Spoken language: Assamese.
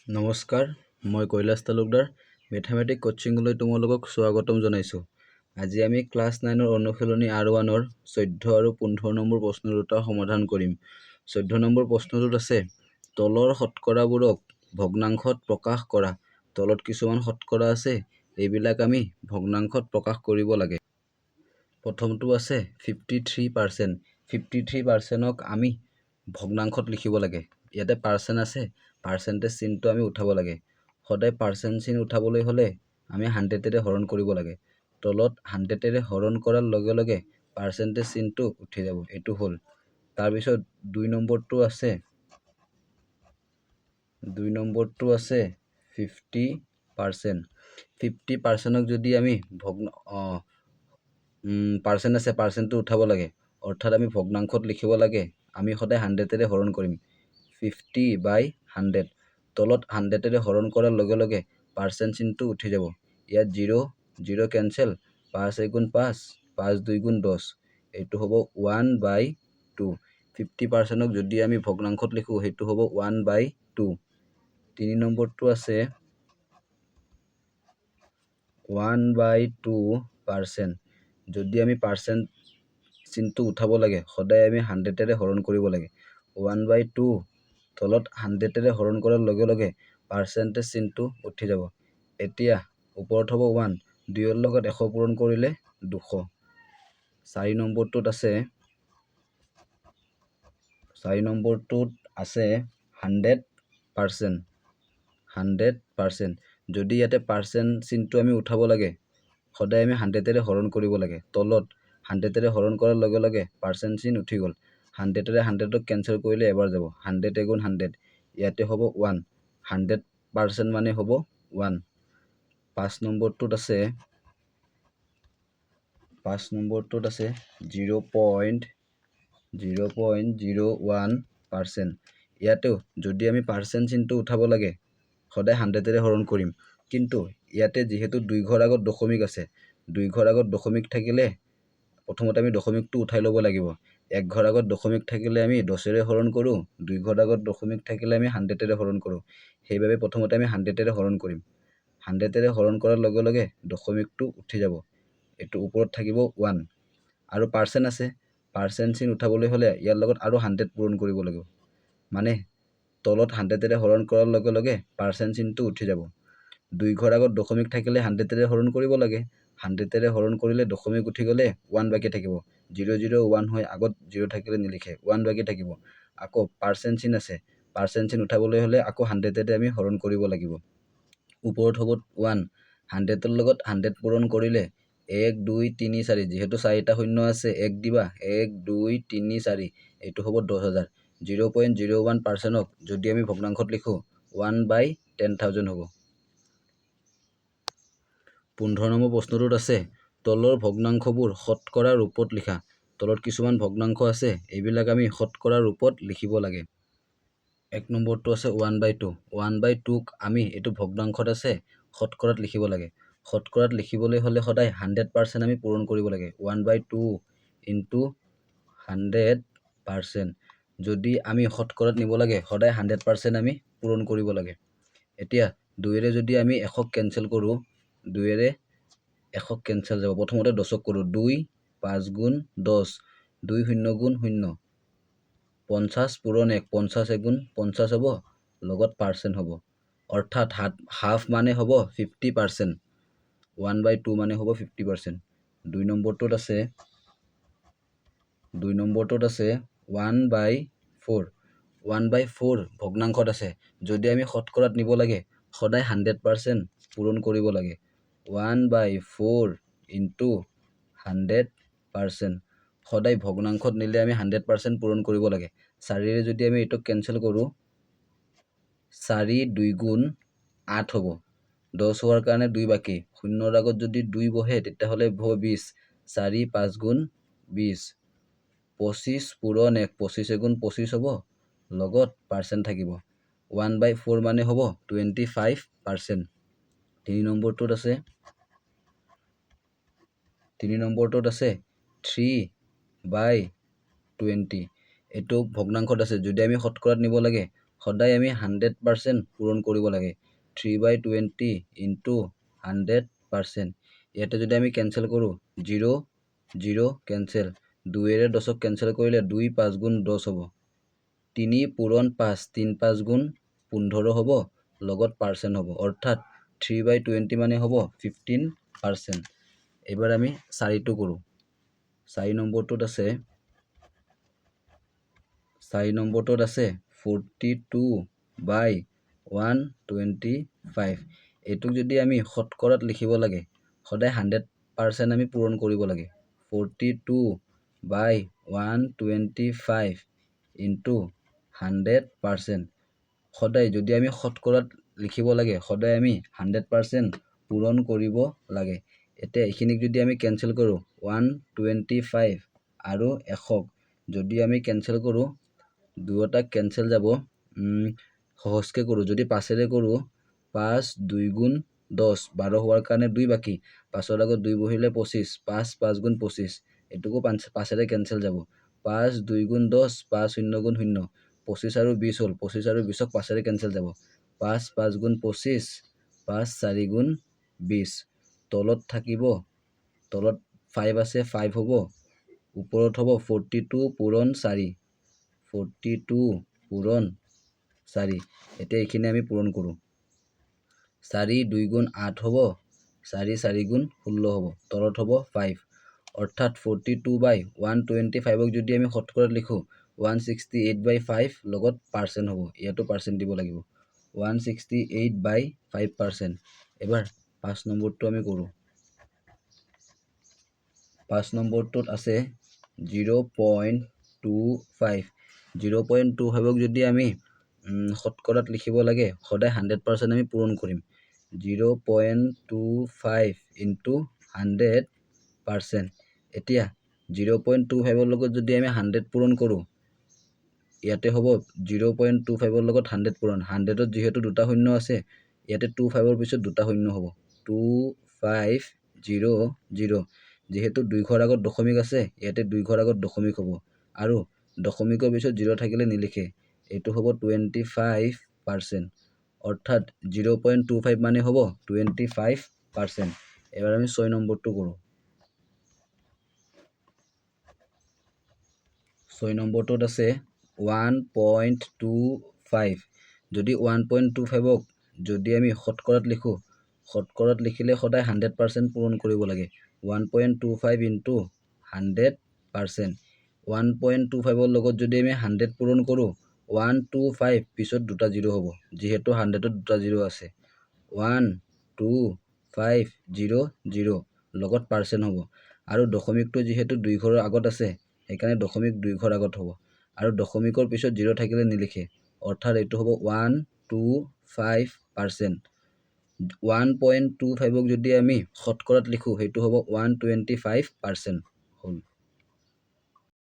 নমস্কাৰ, মই কৈলাশ তালুকদাৰ মেথমেটিক কোচিংলৈ তোমালোকক স্বাগতম জনাইছোঁ। আজি আমি ক্লাছ 9ৰ অনুশীলনী R1ৰ 14 আৰু 15 নম্বৰ প্ৰশ্ন দুটা সমাধান কৰিম। 14 নম্বৰ প্ৰশ্নটোত আছে তলৰ শতকৰাবোৰক ভগ্নাংশত প্ৰকাশ কৰা। তলত কিছুমান শতকৰা আছে, এইবিলাক আমি ভগ্নাংশত প্ৰকাশ কৰিব লাগে। প্ৰথমটো আছে 53%। 53%ক আমি ভগ্নাংশত লিখিব লাগে। ইয়াতে পাৰ্চেণ্ট আছে, পাৰ্চেণ্টেজ চিনটো আমি উঠাব লাগে। সদায় পাৰ্চেণ্ট চিন উঠাবলৈ হ'লে আমি 100ৰে হৰণ কৰিব লাগে। তলত 100ৰে হৰণ কৰাৰ লগে লগে পাৰ্চেণ্টেজ চিনটো উঠি যাব। এইটো হ'ল। তাৰপিছত 2 নম্বৰটো আছে 50%। 50%ক যদি আমি পাৰ্চেণ্ট আছে, পাৰ্চেণ্টটো উঠাব লাগে। অৰ্থাৎ আমি ভগ্নাংশত লিখিব লাগে। আমি সদায় 100ৰে হৰণ কৰিম। 50/100। তলত 100ৰে হৰণ কৰাৰ লগে লগে পাৰ্চেণ্ট চিনটো উঠি যাব। ইয়াত 0 কেঞ্চেল, 5 × 5, 5 × 2 = 10। এইটো হ'ব 1/2। 50%ক যদি আমি ভগ্নাংশত লিখোঁ, সেইটো হ'ব 1/2। 3 নম্বৰটো আছে 1/2%। যদি আমি পাৰ্চেণ্ট চিনটো উঠাব লাগে, সদায় আমি 100ৰে হৰণ কৰিব লাগে। 1/2 তলত 100ৰে হৰণ কৰাৰ লগে লগে পাৰ্চেণ্টেজ চিনটো উঠি যাব। এতিয়া ওপৰত হ'ব 1, 2ৰ লগত 100 পূৰণ কৰিলে 200। 4 নম্বৰটোত আছে 100%। 100%। যদি ইয়াতে পাৰ্চেণ্ট চিনটো আমি উঠাব লাগে, সদায় আমি 100ৰে হৰণ কৰিব লাগে। তলত 100ৰে হৰণ কৰাৰ লগে লগে পাৰ্চেণ্ট চিন উঠি গ'ল। 100ৰে 100ক কেঞ্চেল কৰিলে এবাৰ যাব। 100 × 100। ইয়াতে হ'ব 1। 100% মানে হ'ব 1। 5 নম্বৰটোত আছে 0.01%। ইয়াতেও যদি আমি পাৰ্চেণ্ট চিনটো উঠাব লাগে, সদায় 100ৰে হৰণ কৰিম। কিন্তু ইয়াতে যিহেতু 2 ঘৰ আগত দশমিক আছে, 2 ঘৰ আগত দশমিক থাকিলে প্ৰথমতে আমি দশমিকটো উঠাই ল'ব লাগিব। 1 ঘৰ আগত দশমিক থাকিলে আমি 10ৰে হৰণ কৰোঁ, 2 ঘৰ আগত দশমিক থাকিলে আমি 100ৰে হৰণ কৰোঁ। সেইবাবে প্ৰথমতে আমি 100ৰে হৰণ কৰিম। 100ৰে হৰণ কৰাৰ লগে লগে দশমিকটো উঠি যাব। এইটো ওপৰত থাকিব 1। আৰু পাৰ্চেণ্ট আছে, পাৰ্চেণ্ট চিন উঠাবলৈ হ'লে ইয়াৰ লগত আৰু 100 পূৰণ কৰিব লাগিব। মানে তলত 100ৰে হৰণ কৰাৰ লগে লগে পাৰ্চেণ্ট চিনটো উঠি যাব। 2 ঘৰ আগত দশমিক থাকিলে 100ৰে হৰণ কৰিব লাগে। 100ৰে হৰণ কৰিলে দশমিক উঠি গ'লে 1 বাকী থাকিব। 0 0 1 হয়, আগত 0 থাকিলে নিলিখে, 1 বাকী থাকিব। আকৌ পাৰ্চেণ্ট চিন আছে, পাৰ্চেণ্ট চিন উঠাবলৈ হ'লে আকৌ 100ৰে আমি হৰণ কৰিব লাগিব। ওপৰত হ'ব 1, 100ৰ লগত 100 পূৰণ কৰিলে 1 2 3 4। যিহেতু 4টা শূন্য আছে, 1 দিবা, 1 2 3 4। এইটো হ'ব 10,000। 0.01%ক যদি আমি ভগ্নাংশত লিখোঁ, 1/10,000 হ'ব। 15 নম্বৰ প্ৰশ্নটোত আছে তলৰ ভগ্নাংশবোৰ শতকৰা ৰূপত লিখা। তলত কিছুমান ভগ্নাংশ আছে, এইবিলাক আমি শতকৰা ৰূপত লিখিব লাগে। 1 নম্বৰটো আছে 1/2। 1/2ক আমি এইটো ভগ্নাংশত আছে, শতকৰাত লিখিব লাগে। শতকৰাত লিখিবলৈ হ'লে সদায় 100% আমি পূৰণ কৰিব লাগে। 1/2 × 100%। যদি আমি শতকৰাত নিব লাগে, সদায় 100% আমি পূৰণ কৰিব লাগে। এতিয়া 2ৰে যদি আমি 100ক কেঞ্চেল কৰোঁ, 2ৰে 100ক কেঞ্চেল যাব। প্ৰথমতে 10ক কৰোঁ, 2 5 × 10, 2 0 × 0, 50 পূৰণ 1, 50 × 50 হ'ব, লগত পাৰ্চেণ্ট হ'ব। অৰ্থাৎ হাফ মানে হ'ব 50%। 1/2 মানে হ'ব 50%। 2 নম্বৰটোত আছে 1/4। 1/4 ভগ্নাংশত আছে। যদি আমি শতকৰাত নিব লাগে, সদায় 100% পূৰণ কৰিব লাগে। 1/4 × 100%। সদায় ভগ্নাংশত নিলে আমি 100% পূৰণ কৰিব লাগে। 4ৰে যদি আমি এইটোক কেঞ্চেল কৰোঁ, 4 2 × 8 হ'ব। 10 হোৱাৰ কাৰণে 2 বাকী। 0ৰ আগত যদি 2 বহে, তেতিয়াহ'লে হ'ব 20। 4 5 × 20, 25 পূৰণ 1, 25 × 25 হ'ব, লগত পাৰ্চেণ্ট থাকিব। 1/4 মানে হ'ব 25%। 3 নম্বৰটোত আছে 3/20। এইটো ভগ্নাংশত আছে। যদি আমি শতকৰাত নিব লাগে, সদায় আমি 100% পূৰণ কৰিব লাগে 3/20 ইনটু 100%। ইয়াতে যদি আমি কেনসেল কৰোঁ 0 0 কেনসেল 2ৰে 10ক কেনসেল কৰিলে 2 5 গুণ 10 হ'ব 3 পূৰণ 5 3 5 গুণ 15 হ'ব লগত পাৰ্চেণ্ট হ'ব অৰ্থাৎ 3/20 মানে হ'ব 15%। এবাৰ আমি 4টো কৰোঁ 4 নম্বৰটোত আছে 42/125। এইটোক যদি আমি শতকৰাত লিখিব লাগে সদায় 100% আমি পূৰণ কৰিব লাগে 42/125 ইনটু 100%। সদায় যদি আমি শতকৰাত লিখিব লাগে সদায় আমি 100% পূৰণ কৰিব লাগে। এতিয়া এইখিনিক যদি আমি কেনসেল কৰোঁ 125 আৰু 100ক যদি আমি কেনসেল কৰোঁ দুয়োটা কেনসেল যাব সহজকে কৰোঁ যদি 5ৰে কৰোঁ 5 2 গুণ 10 12 হোৱাৰ কাৰণে 2 বাকি 5ৰ আগত 2 বহিলে 25 5 5 গুণ 25 এটুকু 5ৰে কেনসেল যাব 5 2 গুণ 10 5 0 গুণ 0 25 আৰু 20 হ'ল 25 আৰু 20ক 5ৰে কেনসেল যাব 5 5 গুণ 25 5 4 গুণ 20 তলত থাকিব তলত 5 আছে 5 হ'ব ওপৰত হ'ব 42 পূৰণ 4 42 পূৰণ 4। এতিয়া এইখিনি আমি পূৰণ কৰোঁ 4 2 গুণ 8 হ'ব 4 4 গুণ 16 হ'ব তলত হ'ব 5 অৰ্থাৎ 42/125ক যদি আমি শতকৰাত লিখোঁ 168/5 লগত পাৰ্চেণ্ট হ'ব ইয়াতো পাৰ্চেণ্ট দিব লাগিব 168/5%। এবাৰ 5 নম্বৰটো আমি কৰোঁ 5 নম্বৰটোত আছে 0.25 0.25ক যদি আমি শতকৰাত লিখিব লাগে সদায় 100% আমি পূৰণ কৰিম 0.25 ইনটু 100%। এতিয়া 0.25ৰ লগত যদি আমি 100 পূৰণ কৰোঁ ইয়াতে হ'ব 0.25ৰ লগত 100 পূৰণ 100ত যিহেতু দুটা শূন্য আছে ইয়াতে 25ৰ পিছত দুটা শূন্য হ'ব 2500 যেহেতু 2 ঘৰ আগত দশমিক আছে ইয়াতে 2 ঘৰ আগত দশমিক হ'ব আৰু দশমিকৰ পিছত 0 থাকিলে নিলিখে এইটো হ'ব 25% অৰ্থাৎ 0.25 মানে হ'ব 25%। এবাৰ আমি 6 নম্বৰটো কৰোঁ 6 নম্বৰটোত আছে 1.25 যদি 1.25ক যদি আমি শতকৰাত লিখোঁ শতকৰাত লিখিলে সদায় 100% পূৰণ কৰিব লাগে 1.25 ইনটু 100%। 1.25ৰ লগত যদি আমি 100 পূৰণ কৰোঁ 125 পিছত দুটা 0 হ'ব যিহেতু 100ত দুটা 0 আছে 12500 লগত পাৰ্চেণ্ট হ'ব আৰু দশমিকটো যিহেতু 2 ঘৰৰ আগত আছে সেইকাৰণে দশমিক 2 ঘৰ আগত হ'ব আৰু দশমিকৰ পিছত 0 থাকিলে নিলিখে অৰ্থাৎ এইটো হ'ব 125%। 1.25ক যদি আমি শতকৰাত লিখোঁ সেইটো হ'ব 125% হ'ল।